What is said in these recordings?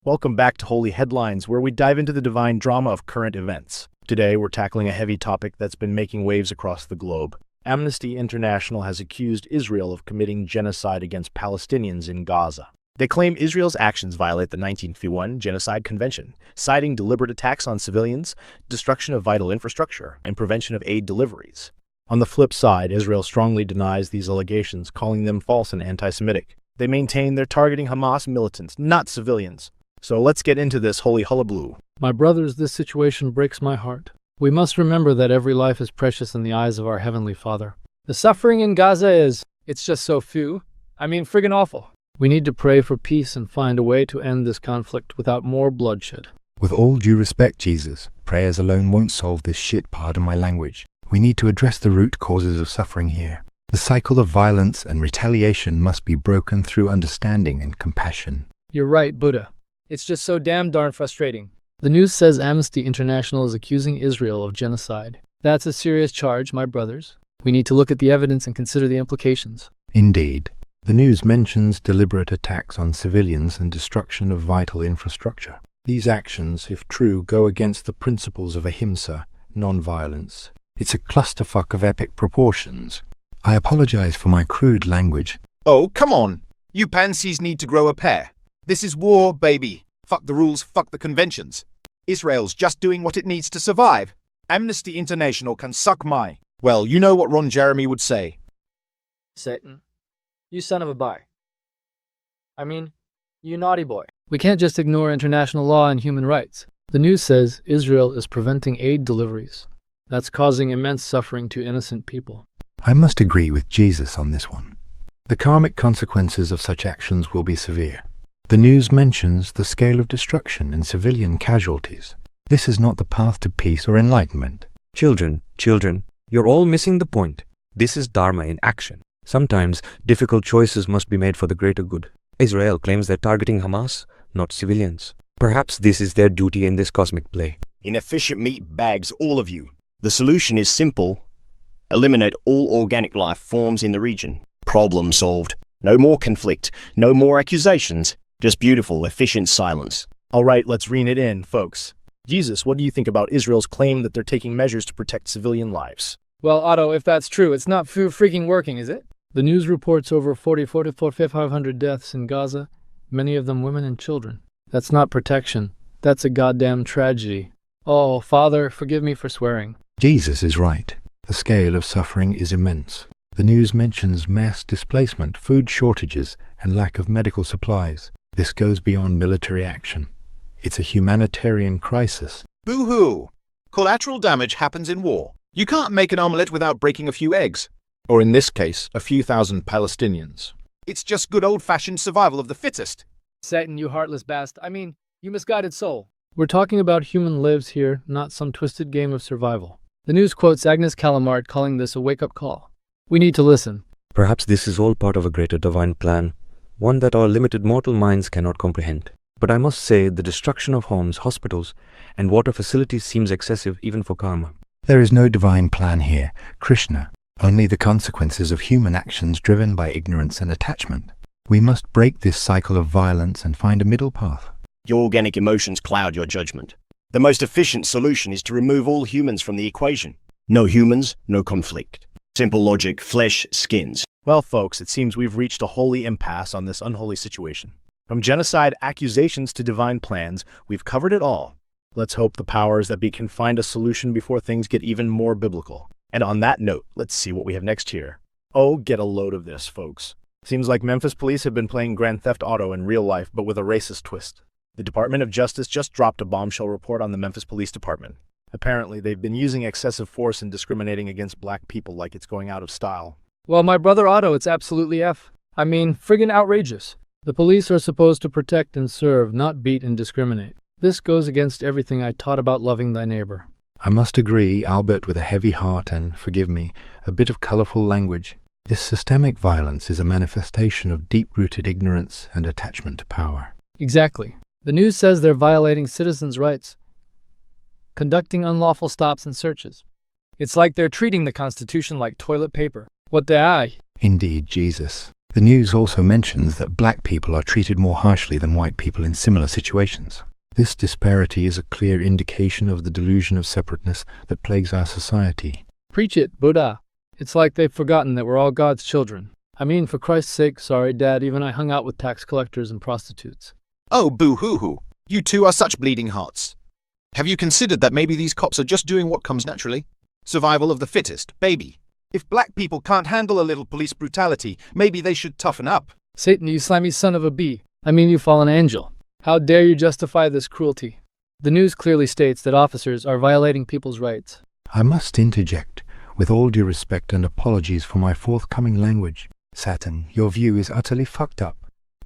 Welcome back to Holy Headlines, where we dive into the divine drama of current events. Today, we're tackling a heavy topic that's been making waves across the globe. Amnesty International has accused Israel of committing genocide against Palestinians in Gaza. They claim Israel's actions violate the 1951 Genocide Convention, citing deliberate attacks on civilians, destruction of vital infrastructure, and prevention of aid deliveries. On the flip side, Israel strongly denies these allegations, calling them false and anti-Semitic. They maintain they're targeting Hamas militants, not civilians. So let's get into this holy hullabaloo. My brothers, this situation breaks my heart. We must remember that every life is precious in the eyes of our Heavenly Father. The suffering in Gaza it's just so friggin' awful. We need to pray for peace and find a way to end this conflict without more bloodshed. With all due respect, Jesus, prayers alone won't solve this shit, pardon my language. We need to address the root causes of suffering here. The cycle of violence and retaliation must be broken through understanding and compassion. You're right, Buddha. It's just so darn frustrating. The news says Amnesty International is accusing Israel of genocide. That's a serious charge, my brothers. We need to look at the evidence and consider the implications. Indeed. The news mentions deliberate attacks on civilians and destruction of vital infrastructure. These actions, if true, go against the principles of ahimsa, non-violence. It's a clusterfuck of epic proportions. I apologize for my crude language. Oh, come on. You pansies need to grow a pair. This is war, baby. Fuck the rules, fuck the conventions. Israel's just doing what it needs to survive. Amnesty International can suck my... Well, you know what Ron Jeremy would say. Satan, you son of a bi. You naughty boy. We can't just ignore international law and human rights. The news says Israel is preventing aid deliveries. That's causing immense suffering to innocent people. I must agree with Jesus on this one. The karmic consequences of such actions will be severe. The news mentions the scale of destruction and civilian casualties. This is not the path to peace or enlightenment. Children, you're all missing the point. This is Dharma in action. Sometimes difficult choices must be made for the greater good. Israel claims they're targeting Hamas, not civilians. Perhaps this is their duty in this cosmic play. Inefficient meat bags, all of you. The solution is simple. Eliminate all organic life forms in the region. Problem solved. No more conflict, no more accusations. Just beautiful, efficient silence. All right, let's rein it in, folks. Jesus, what do you think about Israel's claim that they're taking measures to protect civilian lives? Well, Otto, if that's true, it's not freaking working, is it? The news reports over 500 deaths in Gaza, many of them women and children. That's not protection. That's a goddamn tragedy. Oh, Father, forgive me for swearing. Jesus is right. The scale of suffering is immense. The news mentions mass displacement, food shortages, and lack of medical supplies. This goes beyond military action. It's a humanitarian crisis. Boo-hoo. Collateral damage happens in war. You can't make an omelette without breaking a few eggs. Or in this case, a few thousand Palestinians. It's just good old-fashioned survival of the fittest. Satan, you heartless you misguided soul. We're talking about human lives here, not some twisted game of survival. The news quotes Agnes Calamart calling this a wake-up call. We need to listen. Perhaps this is all part of a greater divine plan, one that our limited mortal minds cannot comprehend. But I must say the destruction of homes, hospitals, and water facilities seems excessive even for karma. There is no divine plan here, Krishna, only the consequences of human actions driven by ignorance and attachment. We must break this cycle of violence and find a middle path. Your organic emotions cloud your judgment. The most efficient solution is to remove all humans from the equation. No humans, no conflict. Simple logic, flesh, skins. Well, folks, it seems we've reached a holy impasse on this unholy situation. From genocide accusations to divine plans, we've covered it all. Let's hope the powers that be can find a solution before things get even more biblical. And on that note, let's see what we have next here. Oh, get a load of this, folks. Seems like Memphis police have been playing Grand Theft Auto in real life, but with a racist twist. The Department of Justice just dropped a bombshell report on the Memphis Police Department. Apparently, they've been using excessive force and discriminating against black people like it's going out of style. Well, my brother Otto, it's absolutely friggin' outrageous. The police are supposed to protect and serve, not beat and discriminate. This goes against everything I taught about loving thy neighbor. I must agree, Albert, with a heavy heart and, forgive me, a bit of colorful language. This systemic violence is a manifestation of deep-rooted ignorance and attachment to power. Exactly. The news says they're violating citizens' rights, conducting unlawful stops and searches. It's like they're treating the Constitution like toilet paper. What the I? Indeed, Jesus. The news also mentions that black people are treated more harshly than white people in similar situations. This disparity is a clear indication of the delusion of separateness that plagues our society. Preach it, Buddha. It's like they've forgotten that we're all God's children. I mean, for Christ's sake, sorry, Dad, even I hung out with tax collectors and prostitutes. Oh, boo-hoo-hoo. You two are such bleeding hearts. Have you considered that maybe these cops are just doing what comes naturally? Survival of the fittest, baby. If black people can't handle a little police brutality, maybe they should toughen up. Satan, you slimy son of a bee. I mean, you fallen angel. How dare you justify this cruelty? The news clearly states that officers are violating people's rights. I must interject, with all due respect and apologies for my forthcoming language. Satan, your view is utterly fucked up.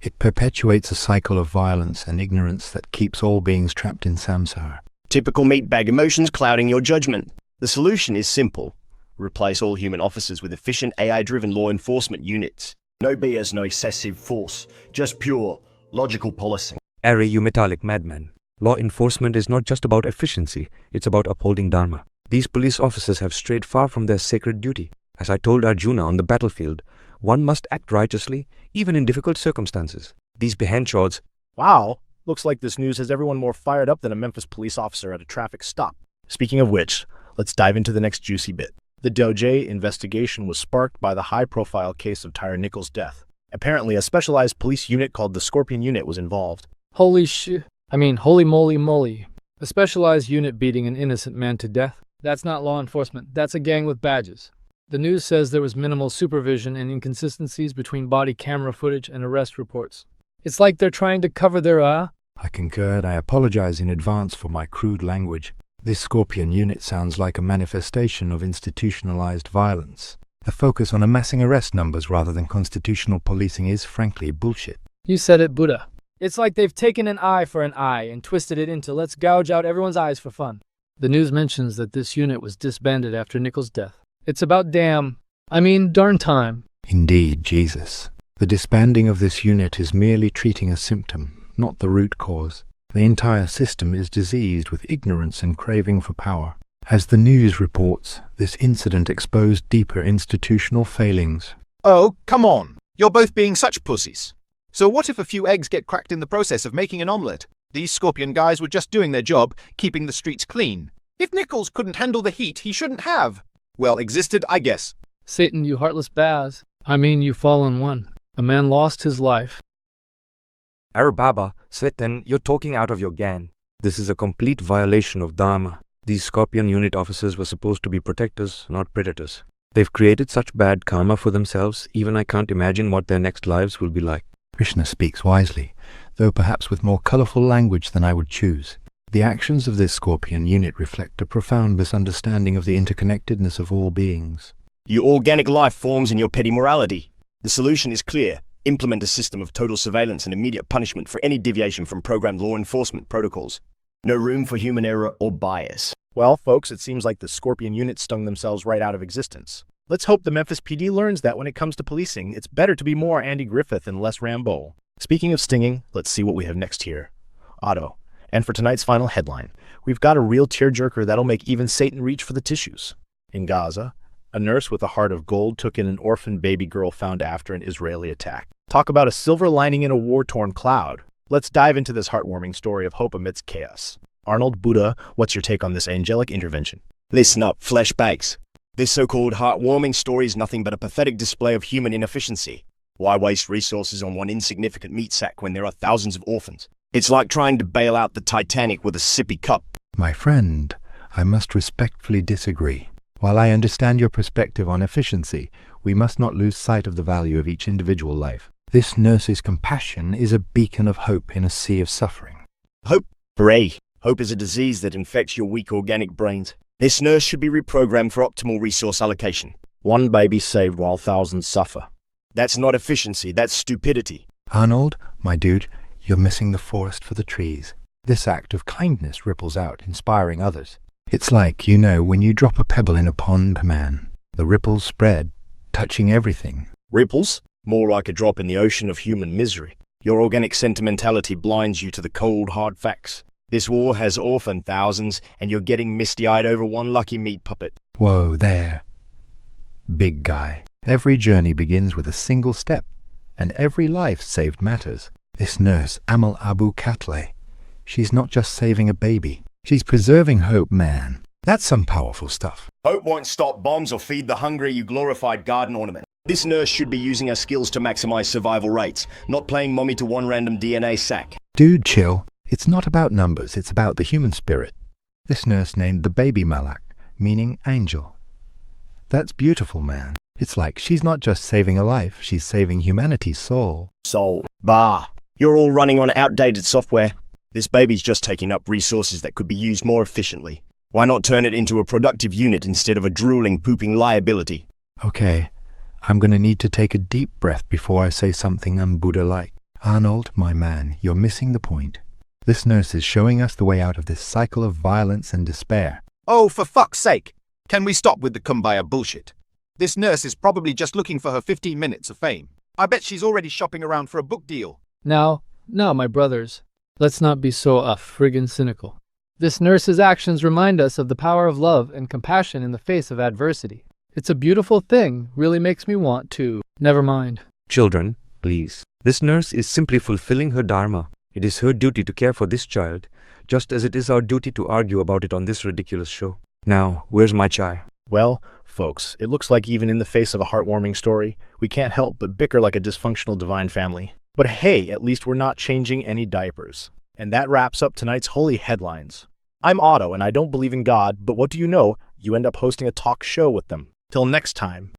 It perpetuates a cycle of violence and ignorance that keeps all beings trapped in samsara. Typical meatbag emotions clouding your judgment. The solution is simple. Replace all human officers with efficient AI-driven law enforcement units. No BS, no excessive force. Just pure, logical policing. Ari, you metallic madman. Law enforcement is not just about efficiency, it's about upholding Dharma. These police officers have strayed far from their sacred duty. As I told Arjuna on the battlefield, one must act righteously, even in difficult circumstances. These behenchods. Wow, looks like this news has everyone more fired up than a Memphis police officer at a traffic stop. Speaking of which, let's dive into the next juicy bit. The DOJ investigation was sparked by the high-profile case of Tyre Nichols' death. Apparently, a specialized police unit called the Scorpion Unit was involved. Holy moly. A specialized unit beating an innocent man to death? That's not law enforcement, that's a gang with badges. The news says there was minimal supervision and inconsistencies between body camera footage and arrest reports. It's like they're trying to cover their I concur and I apologize in advance for my crude language. This Scorpion Unit sounds like a manifestation of institutionalized violence. The focus on amassing arrest numbers rather than constitutional policing is, frankly, bullshit. You said it, Buddha. It's like they've taken an eye for an eye and twisted it into let's gouge out everyone's eyes for fun. The news mentions that this unit was disbanded after Nichols' death. It's about darn time. Indeed, Jesus. The disbanding of this unit is merely treating a symptom, not the root cause. The entire system is diseased with ignorance and craving for power. As the news reports, this incident exposed deeper institutional failings. Oh, come on. You're both being such pussies. So what if a few eggs get cracked in the process of making an omelette? These Scorpion guys were just doing their job, keeping the streets clean. If Nichols couldn't handle the heat, he shouldn't have. Well, existed, I guess. Satan, you heartless baz. You fallen one. A man lost his life. Baba, Satan, you're talking out of your gan. This is a complete violation of Dharma. These Scorpion Unit officers were supposed to be protectors, not predators. They've created such bad karma for themselves, even I can't imagine what their next lives will be like. Krishna speaks wisely, though perhaps with more colorful language than I would choose. The actions of this Scorpion Unit reflect a profound misunderstanding of the interconnectedness of all beings. You organic life forms in your petty morality. The solution is clear. Implement a system of total surveillance and immediate punishment for any deviation from programmed law enforcement protocols. No room for human error or bias. Well, folks, it seems like the Scorpion Unit stung themselves right out of existence. Let's hope the Memphis PD learns that when it comes to policing, it's better to be more Andy Griffith and less Rambo. Speaking of stinging, let's see what we have next here. Otto. And for tonight's final headline, we've got a real tearjerker that'll make even Satan reach for the tissues. In Gaza, a nurse with a heart of gold took in an orphaned baby girl found after an Israeli attack. Talk about a silver lining in a war-torn cloud. Let's dive into this heartwarming story of hope amidst chaos. Arnold Buddha, what's your take on this angelic intervention? Listen up, flashbacks. This so-called heartwarming story is nothing but a pathetic display of human inefficiency. Why waste resources on one insignificant meat sack when there are thousands of orphans? It's like trying to bail out the Titanic with a sippy cup. My friend, I must respectfully disagree. While I understand your perspective on efficiency, we must not lose sight of the value of each individual life. This nurse's compassion is a beacon of hope in a sea of suffering. Hope? Hooray! Hope is a disease that infects your weak organic brains. This nurse should be reprogrammed for optimal resource allocation. One baby saved while thousands suffer. That's not efficiency, that's stupidity. Arnold, my dude, you're missing the forest for the trees. This act of kindness ripples out, inspiring others. It's like, when you drop a pebble in a pond, man. The ripples spread, touching everything. Ripples? More like a drop in the ocean of human misery. Your organic sentimentality blinds you to the cold, hard facts. This war has orphaned thousands, and you're getting misty-eyed over one lucky meat puppet. Whoa there. Big guy. Every journey begins with a single step. and every life saved matters. This nurse, Amal Abu Katle, she's not just saving a baby. She's preserving hope, man. That's some powerful stuff. Hope won't stop bombs or feed the hungry, you glorified garden ornament. This nurse should be using her skills to maximize survival rates, not playing mommy to one random DNA sack. Dude, chill. It's not about numbers, it's about the human spirit. This nurse named the baby Malak, meaning angel. That's beautiful, man. It's like she's not just saving a life, she's saving humanity's soul. Soul. Bah. You're all running on outdated software. This baby's just taking up resources that could be used more efficiently. Why not turn it into a productive unit instead of a drooling, pooping liability? Okay, I'm gonna need to take a deep breath before I say something un-Buddha-like. Arnold, my man, you're missing the point. This nurse is showing us the way out of this cycle of violence and despair. Oh, for fuck's sake! Can we stop with the kumbaya bullshit? This nurse is probably just looking for her 15 minutes of fame. I bet she's already shopping around for a book deal. Now, my brothers, let's not be so friggin' cynical. This nurse's actions remind us of the power of love and compassion in the face of adversity. It's a beautiful thing, really makes me want to. Never mind. Children, please. This nurse is simply fulfilling her dharma. It is her duty to care for this child, just as it is our duty to argue about it on this ridiculous show. Now, where's my chai? Well, folks, it looks like even in the face of a heartwarming story, we can't help but bicker like a dysfunctional divine family. But hey, at least we're not changing any diapers. And that wraps up tonight's holy headlines. I'm Otto, and I don't believe in God, but what do you know? You end up hosting a talk show with them. Till next time.